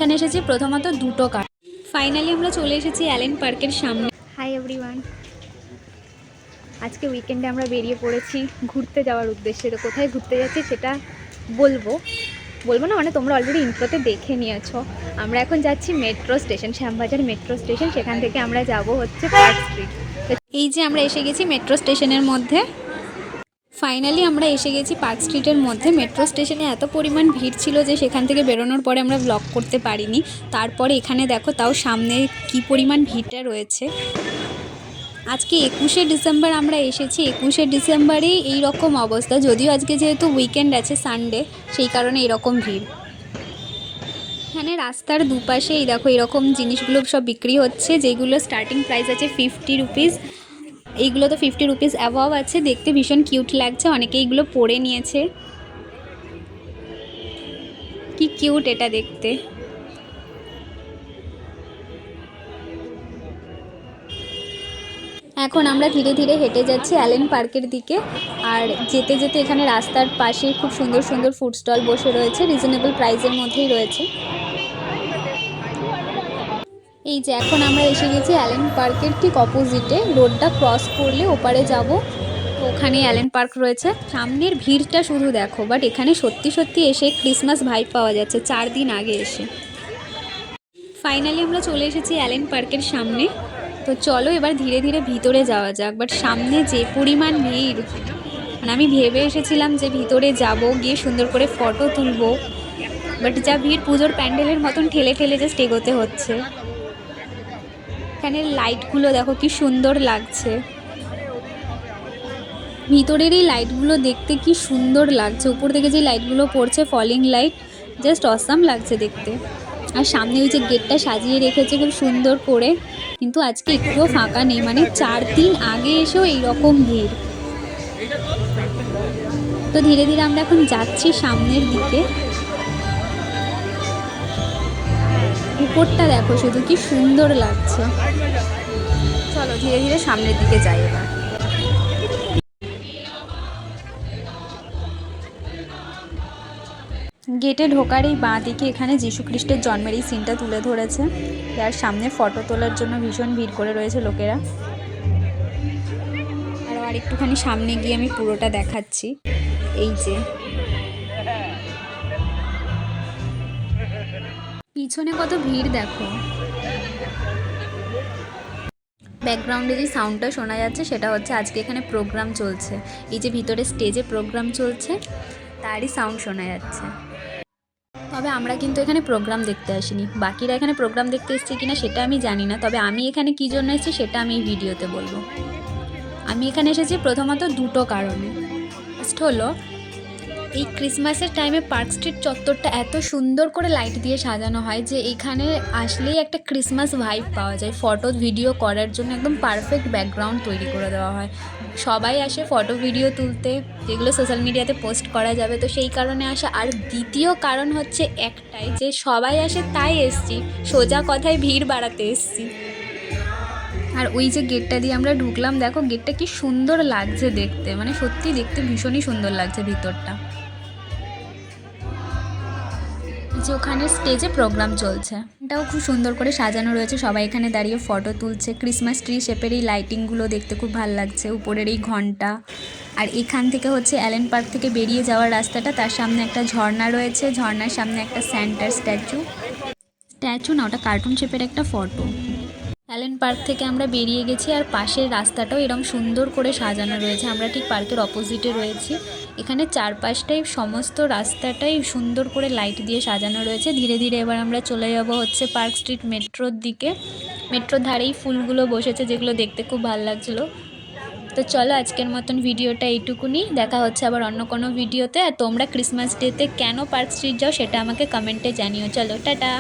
এখানে এসেছি প্রথমত দুটো কারণ। ফাইনালি আমরা চলে এসেছি অ্যালেন পার্কের সামনে। হাই এভরিওয়ান, আজকে উইকেন্ডে আমরা বেরিয়ে পড়েছি ঘুরতে যাওয়ার উদ্দেশ্যে। তো কোথায় ঘুরতে যাচ্ছি সেটা বলবো না, মানে তোমরা অলরেডি ইন্ট্রোতে দেখে নিয়েছো। আমরা এখন যাচ্ছি metro station, Shyambazar metro station. সেখান থেকে আমরা যাব হচ্ছে পার্ক স্ট্রিট। এই যে আমরা এসে গেছি মেট্রো স্টেশনের মধ্যে। ফাইনালি আমরা এসে গেছি পার্ক স্ট্রিটের মধ্যে। মেট্রো স্টেশনে এত পরিমাণ ভিড় ছিল যে সেখান থেকে বেরোনোর পরে আমরা ব্লগ করতে পারিনি। তারপরে এখানে দেখো তাও সামনে কি পরিমাণ ভিড়টা রয়েছে। আজকে 21শে ডিসেম্বর আমরা এসেছি। 21শে ডিসেম্বরেই এই রকম অবস্থা, যদিও আজকে যেহেতু উইকেন্ড আছে, সানডে, সেই কারণে এরকম ভিড়। এখানে রাস্তার দুপাশে এই দেখো এরকম জিনিসগুলো সব বিক্রি হচ্ছে, যেগুলো স্টার্টিং প্রাইস আছে 50 রুপিস। এইগুলো তো 50 রুপিস অ্যাভাব আছে। দেখতে ভীষণ কিউট লাগছে, অনেকে এইগুলো পরে নিয়েছে। কি কিউট এটা দেখতে। এখন আমরা ধীরে ধীরে হেঁটে যাচ্ছি অ্যালেন পার্কের দিকে। আর যেতে যেতে এখানে রাস্তার পাশে খুব সুন্দর সুন্দর ফুড স্টল বসে রয়েছে, রিজনেবল প্রাইসের মধ্যেই রয়েছে। এই যে এখন আমরা এসে গেছি অ্যালেন পার্কের ঠিক অপোজিটে। রোডটা ক্রস করলে ওপারে যাব, ওখানে অ্যালেন পার্ক রয়েছে। সামনের ভিড়টা শুধু দেখো, বাট এখানে সত্যি সত্যি এসে ক্রিসমাস ভাইব পাওয়া যাচ্ছে 4 দিন আগে এসে। ফাইনালি আমরা চলে এসেছি অ্যালেন পার্কের সামনে। তো চলো এবার ধীরে ধীরে ভিতরে যাওয়া যাক। বাট সামনে যে পরিমাণ ভিড়, মানে আমি ভেবে এসেছিলাম যে ভিতরে যাব, গিয়ে সুন্দর করে ফটো তুলবো, বাট যা ভিড়, পুজোর প্যান্ডেলের মতন ঠেলে ঠেলে জাস্ট এগোতে হচ্ছে। এখানের লাইটগুলো দেখো কি সুন্দর লাগছে। ভিতরের এই লাইটগুলো দেখতে কি সুন্দর লাগছে। উপর থেকে যে লাইটগুলো পড়ছে, ফলিং লাইট, জাস্ট অসাম লাগছে দেখতে। আর সামনে ওই যে গেটটা সাজিয়ে রেখেছে খুব সুন্দর করে, কিন্তু আজকে একটুও ফাঁকা নেই। মানে 4 দিন আগে এসেও এইরকম ভিড়। তো ধীরে ধীরে আমরা এখন যাচ্ছি সামনের দিকে। উপরটা দেখো শুধু কি সুন্দর লাগছে। চলো ধীরে ধীরে সামনের দিকে যাই এবার। গেটে ঢোকার এই বাঁ দিকে এখানে যীশু খ্রিস্টের জন্মের এই সিনটা তুলে ধরেছে। যার সামনে ফটো তোলার জন্য ভীষণ ভিড় করে রয়েছে লোকেরা। আর একটুখানি সামনে গিয়ে আমি পুরোটা দেখাচ্ছি। এই যে পিছনে কত ভিড় দেখো। ব্যাকগ্রাউন্ডে যে সাউন্ডটা শোনা যাচ্ছে সেটা হচ্ছে আজকে এখানে প্রোগ্রাম চলছে। এই যে ভিতরে স্টেজে প্রোগ্রাম চলছে, তারই সাউন্ড শোনা যাচ্ছে। তবে আমরা কিন্তু এখানে প্রোগ্রাম দেখতে আসিনি। বাকিরা এখানে প্রোগ্রাম দেখতে এসেছে কিনা সেটা আমি জানি না, তবে আমি এখানে কী জন্য এসেছি সেটা আমি এই ভিডিওতে বলবো। আমি এখানে এসেছি প্রথমত দুটো কারণে। ফার্স্ট হলো, এই ক্রিসমাসের টাইমে পার্ক স্ট্রিট চত্বরটা এত সুন্দর করে লাইট দিয়ে সাজানো হয় যে এখানে আসলেই একটা ক্রিসমাস ভাইব পাওয়া যায়। ফটো ভিডিও করার জন্য একদম পারফেক্ট ব্যাকগ্রাউন্ড তৈরি করে দেওয়া হয়। সবাই আসে ফটো ভিডিও তুলতে, যেগুলো সোশ্যাল মিডিয়াতে পোস্ট করা যাবে। তো সেই কারণে আসা। আর দ্বিতীয় কারণ হচ্ছে একটাই, যে সবাই আসে তাই এসছি, সোজা কথায় ভিড় বাড়াতে এসছি। আর ওই যে গেটটা দিয়ে আমরা ঢুকলাম, দেখো গেটটা কি সুন্দর লাগছে দেখতে, মানে সত্যি দেখতে ভীষণই সুন্দর লাগছে ভিতরটা। যে ওখানে স্টেজে প্রোগ্রাম চলছে, এটাও খুব সুন্দর করে সাজানো রয়েছে। সবাই এখানে দাঁড়িয়ে ফটো তুলছে। ক্রিসমাস ট্রি শেপের এই লাইটিংগুলো দেখতে খুব ভালো লাগছে, উপরের এই ঘন্টা। আর এখান থেকে হচ্ছে অ্যালেন পার্ক থেকে বেরিয়ে যাওয়ার রাস্তাটা, তার সামনে একটা ঝর্ণা রয়েছে, ঝর্ণার সামনে একটা স্যান্টার স্ট্যাচু না, ওটা কার্টুন শেপের একটা ফটো। অ্যালেন পার্ক থেকে আমরা বেরিয়ে গেছি, আর পাশের রাস্তাটাও এরকম সুন্দর করে সাজানো রয়েছে। আমরা ঠিক পার্কের অপোজিটে রয়েছি। এখানে চারপাশটাই সমস্ত রাস্তাটাই সুন্দর করে লাইট দিয়ে সাজানো রয়েছে। ধীরে ধীরে এবার আমরা চলে যাব হচ্ছে পার্ক স্ট্রিট মেট্রোর দিকে। মেট্রোর ধারেই ফুলগুলো বসেছে, যেগুলো দেখতে খুব ভালো লাগছিলো। তো চলো আজকের মতন ভিডিওটা এইটুকুনি। দেখা হচ্ছে আবার অন্য কোনো ভিডিওতে। আর তোমরা ক্রিসমাস ডেতে কেন পার্ক স্ট্রিট যাও সেটা আমাকে কমেন্টে জানিও। চলো টাটা।